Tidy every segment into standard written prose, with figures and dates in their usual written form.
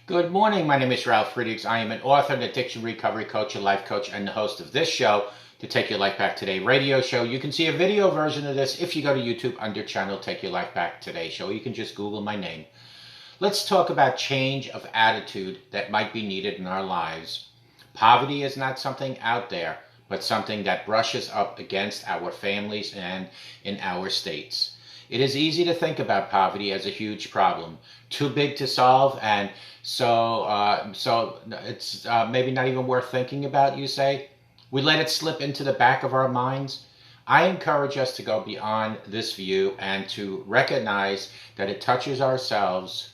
Good morning. My name is Ralf Friedrichs. I am an author, an addiction recovery coach, a life coach, and the host of this show, the Take Your Life Back Today radio show. You can see a video version of this if you go to YouTube under channel Take Your Life Back Today show. You can just Google my name. Let's talk about change of attitude that might be needed in our lives. Poverty is not something out there, but something that brushes up against our families and in our states. It is easy to think about poverty as a huge problem, too big to solve, and so it's maybe not even worth thinking about, you say? We let it slip into the back of our minds. I encourage us to go beyond this view and to recognize that it touches ourselves.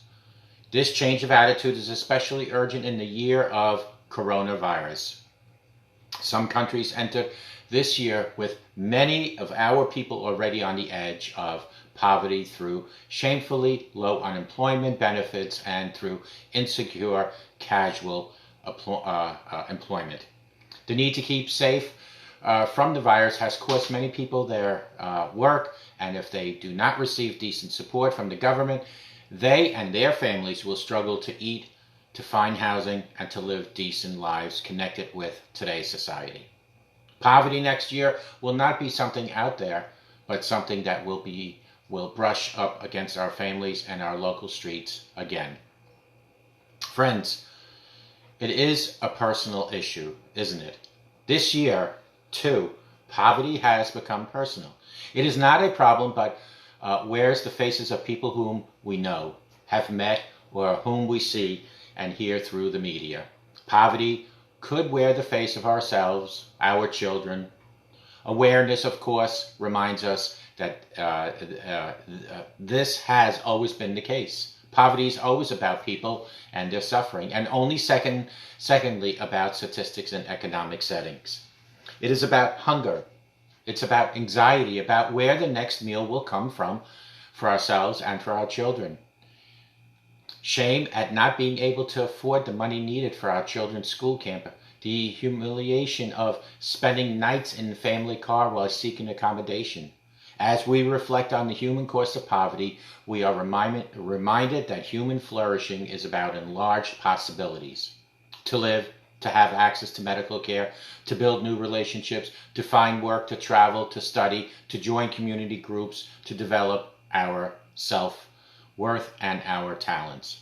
This change of attitude is especially urgent in the year of coronavirus. Some countries enter this year with many of our people already on the edge of poverty through shamefully low unemployment benefits and through insecure casual employment. The need to keep safe from the virus has cost many people their work, and if they do not receive decent support from the government, they and their families will struggle to eat, to find housing, and to live decent lives connected with today's society. Poverty next year will not be something out there, but something that will brush up against our families and our local streets again. Friends, it is a personal issue, isn't it? This year, too, poverty has become personal. It is not a problem, but wears the faces of people whom we know, have met, or whom we see and hear through the media. Poverty could wear the face of ourselves, our children. Awareness, of course, reminds us that this has always been the case. Poverty is always about people and their suffering, and only secondly about statistics and economic settings. It is about hunger. It's about anxiety, about where the next meal will come from for ourselves and for our children. Shame at not being able to afford the money needed for our children's school camp. The humiliation of spending nights in the family car while seeking accommodation. As we reflect on the human cost of poverty, we are reminded that human flourishing is about enlarged possibilities. To live, to have access to medical care, to build new relationships, to find work, to travel, to study, to join community groups, to develop our self-worth and our talents.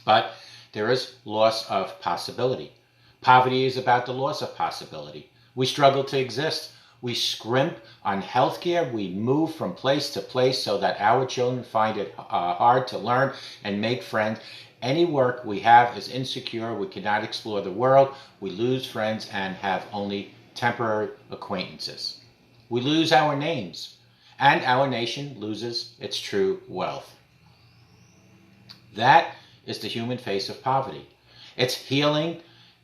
But there is loss of possibility. Poverty is about the loss of possibility. We struggle to exist. We scrimp on healthcare. We move from place to place so that our children find it hard to learn and make friends. Any work we have is insecure. We cannot explore the world. We lose friends and have only temporary acquaintances. We lose our names, and our nation loses its true wealth. That is the human face of poverty. Its healing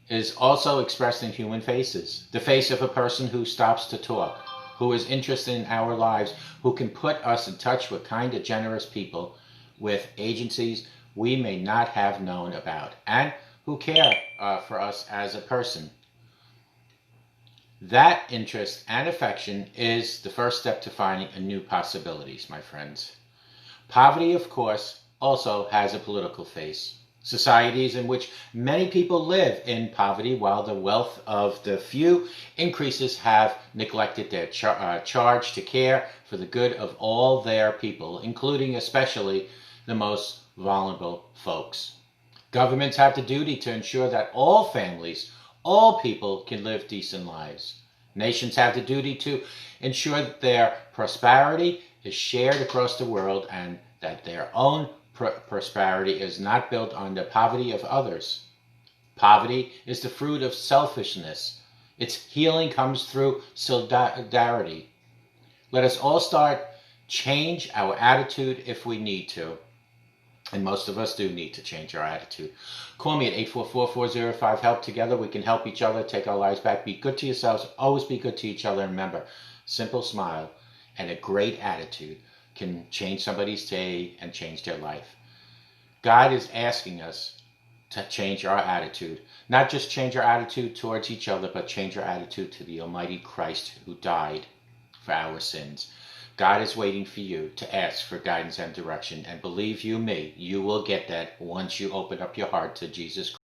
is also expressed in human faces. The face of a person who stops to talk, who is interested in our lives, who can put us in touch with kind and generous people, with agencies we may not have known about, and who care for us as a person. That interest and affection is the first step to finding new possibilities, my friends. Poverty, of course, also has a political face. Societies in which many people live in poverty while the wealth of the few increases have neglected their charge to care for the good of all their people, including especially the most vulnerable folks. Governments have the duty to ensure that all families, all people can live decent lives. Nations have the duty to ensure that their prosperity is shared across the world and that their own prosperity is not built on the poverty of others. Poverty is the fruit of selfishness. Its healing comes through solidarity. Let us all change our attitude if we need to. And most of us do need to change our attitude. Call me at 844-405-HELP. Together we can help each other, take our lives back. Be good to yourselves. Always be good to each other. And remember, simple smile and a great attitude can change somebody's day and change their life. God is asking us to change our attitude. Not just change our attitude towards each other, but change our attitude to the Almighty Christ who died for our sins. God is waiting for you to ask for guidance and direction. And believe you me, you will get that once you open up your heart to Jesus